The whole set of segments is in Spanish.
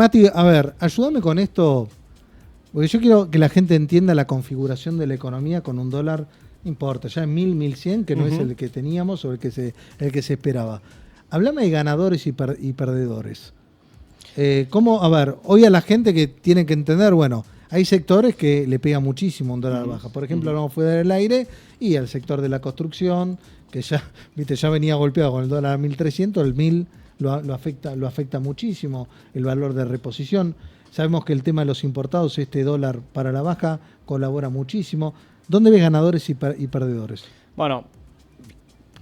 Mati, a ver, ayúdame con esto, porque yo quiero que la gente entienda la configuración de la economía con un dólar, no importa, ya en 1100, que no es el que teníamos o el que se esperaba. Háblame de ganadores y perdedores. ¿Cómo? A ver, hoy a la gente que tiene que entender, bueno, hay sectores que le pega muchísimo un dólar baja. Por ejemplo, hablamos fuera del aire y el sector de la construcción, que ya venía golpeado con el dólar a 1300, el 1000 lo afecta muchísimo, el valor de reposición. Sabemos que el tema de los importados, este dólar para la baja, colabora muchísimo. ¿Dónde ves ganadores y perdedores? Bueno,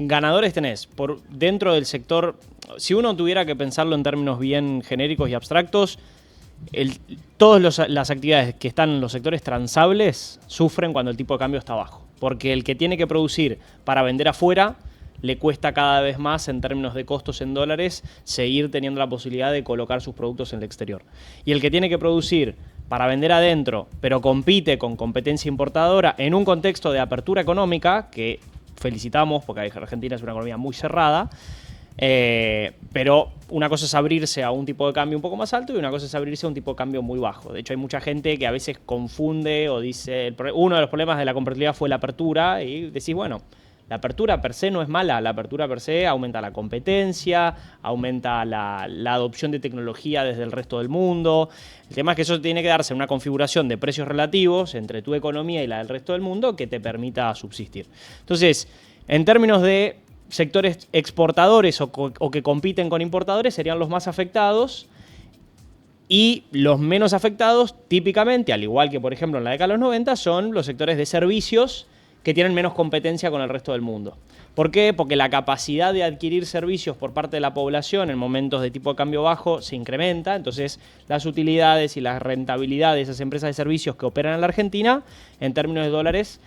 ganadores tenés dentro del sector. Si uno tuviera que pensarlo en términos bien genéricos y abstractos, todas las actividades que están en los sectores transables sufren cuando el tipo de cambio está bajo. Porque el que tiene que producir para vender afuera le cuesta cada vez más en términos de costos en dólares seguir teniendo la posibilidad de colocar sus productos en el exterior. Y el que tiene que producir para vender adentro, pero compite con competencia importadora en un contexto de apertura económica, que felicitamos porque Argentina es una economía muy cerrada, pero una cosa es abrirse a un tipo de cambio un poco más alto y una cosa es abrirse a un tipo de cambio muy bajo. De hecho, hay mucha gente que a veces confunde o dice, uno de los problemas de la convertibilidad fue la apertura, y decís, bueno, la apertura per se no es mala, la apertura per se aumenta la competencia, aumenta la adopción de tecnología desde el resto del mundo. El tema es que eso tiene que darse en una configuración de precios relativos entre tu economía y la del resto del mundo que te permita subsistir. Entonces, en términos de sectores exportadores o que compiten con importadores, serían los más afectados. Y los menos afectados, típicamente, al igual que por ejemplo en la década de los 90, son los sectores de servicios que tienen menos competencia con el resto del mundo. ¿Por qué? Porque la capacidad de adquirir servicios por parte de la población en momentos de tipo de cambio bajo se incrementa, entonces las utilidades y la rentabilidad de esas empresas de servicios que operan en la Argentina, en términos de dólares,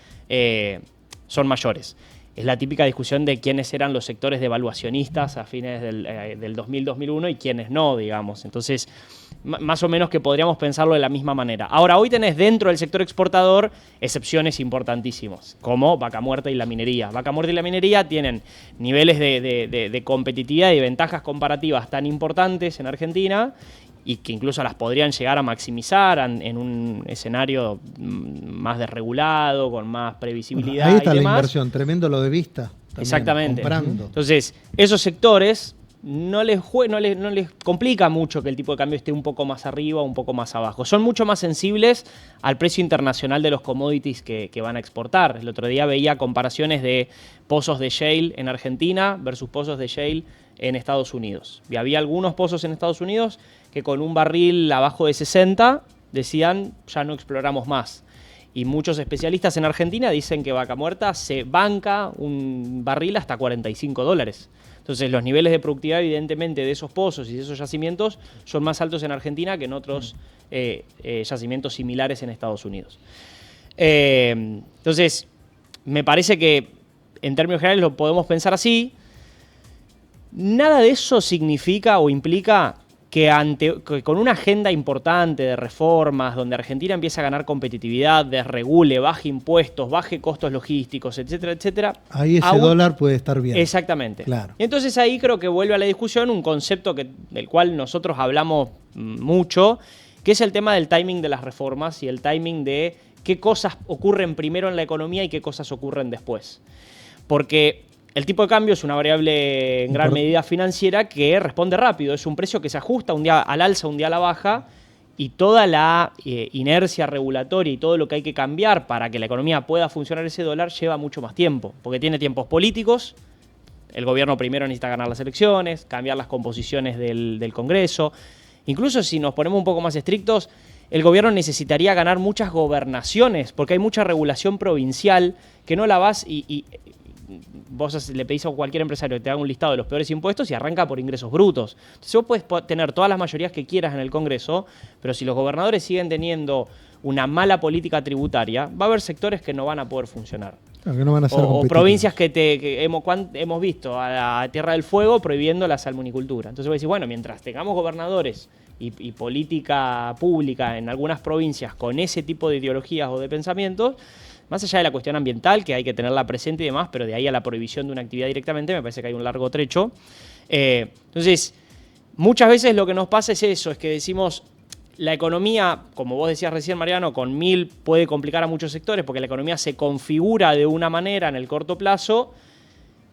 son mayores. Es la típica discusión de quiénes eran los sectores devaluacionistas a fines del 2000-2001 y quiénes no, digamos. Entonces, más o menos que podríamos pensarlo de la misma manera. Ahora, hoy tenés dentro del sector exportador excepciones importantísimos, como Vaca Muerta y la minería. Vaca Muerta y la minería tienen niveles de competitividad y ventajas comparativas tan importantes en Argentina y que incluso las podrían llegar a maximizar en un escenario más desregulado, con más previsibilidad. Ahí está y la demás. inversión, tremendo lo de Vista. También, exactamente. Comprando. Entonces, esos sectores no les complica mucho que el tipo de cambio esté un poco más arriba o un poco más abajo. Son mucho más sensibles al precio internacional de los commodities que van a exportar. El otro día veía comparaciones de pozos de shale en Argentina versus pozos de shale en Estados Unidos. Y había algunos pozos en Estados Unidos que con un barril abajo de 60 decían ya no exploramos más. Y muchos especialistas en Argentina dicen que Vaca Muerta se banca un barril hasta $45. Entonces los niveles de productividad evidentemente de esos pozos y de esos yacimientos son más altos en Argentina que en otros yacimientos similares en Estados Unidos. Entonces me parece que en términos generales lo podemos pensar así. Nada de eso significa o implica que con una agenda importante de reformas, donde Argentina empieza a ganar competitividad, desregule, baje impuestos, baje costos logísticos, etcétera, etcétera. Ahí ese dólar puede estar bien. Exactamente. Claro. Y entonces ahí creo que vuelve a la discusión un concepto del cual nosotros hablamos mucho, que es el tema del timing de las reformas y el timing de qué cosas ocurren primero en la economía y qué cosas ocurren después. Porque el tipo de cambio es una variable en gran medida financiera que responde rápido. Es un precio que se ajusta un día al alza, un día a la baja, y toda la inercia regulatoria y todo lo que hay que cambiar para que la economía pueda funcionar ese dólar lleva mucho más tiempo, porque tiene tiempos políticos. El gobierno primero necesita ganar las elecciones, cambiar las composiciones del Congreso. Incluso si nos ponemos un poco más estrictos, el gobierno necesitaría ganar muchas gobernaciones, porque hay mucha regulación provincial que no la vas y vos le pedís a cualquier empresario que te haga un listado de los peores impuestos y arranca por ingresos brutos. Entonces vos podés tener todas las mayorías que quieras en el Congreso, pero si los gobernadores siguen teniendo una mala política tributaria, va a haber sectores que no van a poder funcionar. Claro, que no van a ser o provincias que hemos visto a Tierra del Fuego prohibiendo la salmonicultura. Entonces vos decís, bueno, mientras tengamos gobernadores y política pública en algunas provincias con ese tipo de ideologías o de pensamientos, más allá de la cuestión ambiental, que hay que tenerla presente y demás, pero de ahí a la prohibición de una actividad directamente, me parece que hay un largo trecho. Entonces, muchas veces lo que nos pasa es eso, es que decimos, la economía, como vos decías recién, Mariano, con 1000 puede complicar a muchos sectores porque la economía se configura de una manera en el corto plazo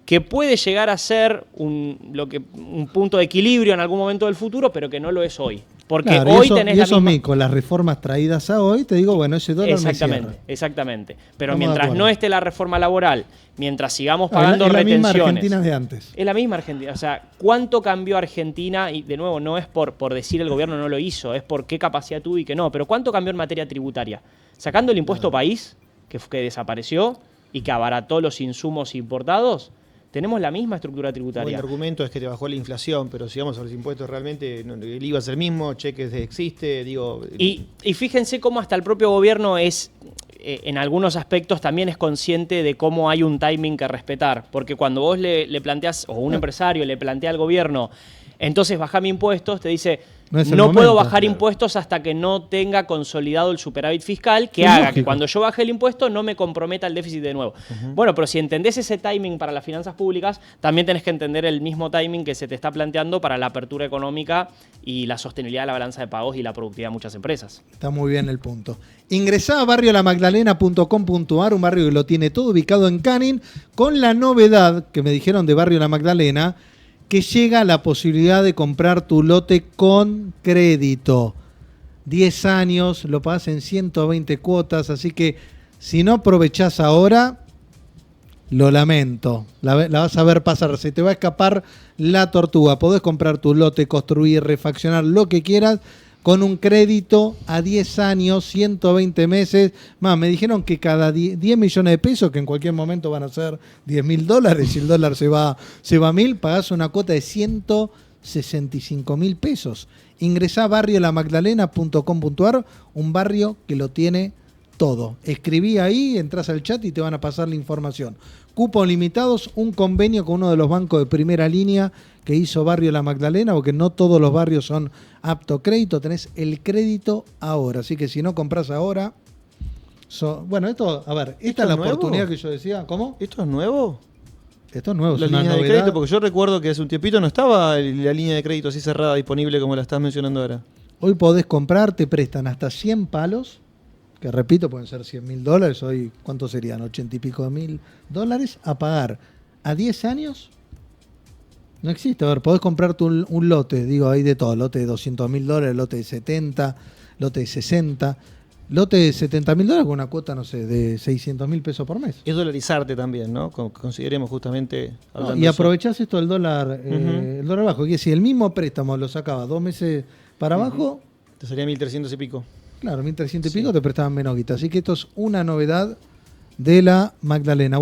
que puede llegar a ser un punto de equilibrio en algún momento del futuro, pero que no lo es hoy. Porque claro, hoy eso, tenés y la eso misma... con las reformas traídas a hoy, te digo, bueno, ese dólar me cierra. Exactamente. Pero Estamos mientras no esté la reforma laboral, mientras sigamos pagando es la misma retenciones... Argentina de antes. Es la misma Argentina. O sea, ¿cuánto cambió Argentina? Y de nuevo, no es por decir el gobierno no lo hizo, es por qué capacidad tuvo y qué no. Pero ¿cuánto cambió en materia tributaria? Sacando el impuesto país, que desapareció y que abarató los insumos importados, tenemos la misma estructura tributaria. El argumento es que te bajó la inflación, pero si vamos a los impuestos realmente el IVA es el mismo, cheques existe, digo... Y fíjense cómo hasta el propio gobierno es, en algunos aspectos también es consciente de cómo hay un timing que respetar. Porque cuando vos le planteás, o un empresario le plantea al gobierno, entonces bajame impuestos, te dice, no puedo bajar impuestos hasta que no tenga consolidado el superávit fiscal que haga que cuando yo baje el impuesto no me comprometa el déficit de nuevo. Bueno, pero si entendés ese timing para las finanzas públicas, también tenés que entender el mismo timing que se te está planteando para la apertura económica y la sostenibilidad de la balanza de pagos y la productividad de muchas empresas. Está muy bien el punto. Ingresá a barriolamagdalena.com.ar, un barrio que lo tiene todo ubicado en Canning, con la novedad que me dijeron de Barrio La Magdalena, que llega la posibilidad de comprar tu lote con crédito. 10 años, lo pagás en 120 cuotas, así que si no aprovechás ahora, lo lamento. La vas a ver pasar, se te va a escapar la tortuga. Podés comprar tu lote, construir, refaccionar, lo que quieras, con un crédito a 10 años, 120 meses. Más, me dijeron que cada 10 millones de pesos, que en cualquier momento van a ser $10.000, si el dólar se va a 1.000, pagás una cuota de 165.000 pesos. Ingresá a barriolamagdalena.com.ar, un barrio que lo tiene todo. Escribí ahí, entras al chat y te van a pasar la información. Cupos limitados, un convenio con uno de los bancos de primera línea que hizo Barrio La Magdalena, porque no todos los barrios son apto crédito, tenés el crédito ahora. Así que si no compras ahora... bueno, esto, a ver, esta es la oportunidad que yo decía. ¿Cómo? ¿Esto es nuevo? Esto es nuevo, es la una línea novedad. de crédito, porque yo recuerdo que hace un tiempito no estaba la línea de crédito así cerrada, disponible como la estás mencionando ahora. Hoy podés comprar, te prestan hasta 100 palos, que repito, pueden ser $100.000, hoy, ¿cuánto serían? 80 y pico de mil dólares, a pagar a 10 años. No existe, a ver, podés comprarte un lote, digo, hay de todo, lote de $200.000, lote de 70, lote de 60, lote de $70.000 con una cuota, no sé, de $600.000 pesos por mes. Es dolarizarte también, ¿no? Consideremos justamente... Y aprovechás esto del dólar, el dólar bajo, que si el mismo préstamo lo sacaba 2 meses para abajo... Te salía 1.300 y pico. Claro, 1.300 y pico te prestaban menos guita. Así que esto es una novedad de La Magdalena.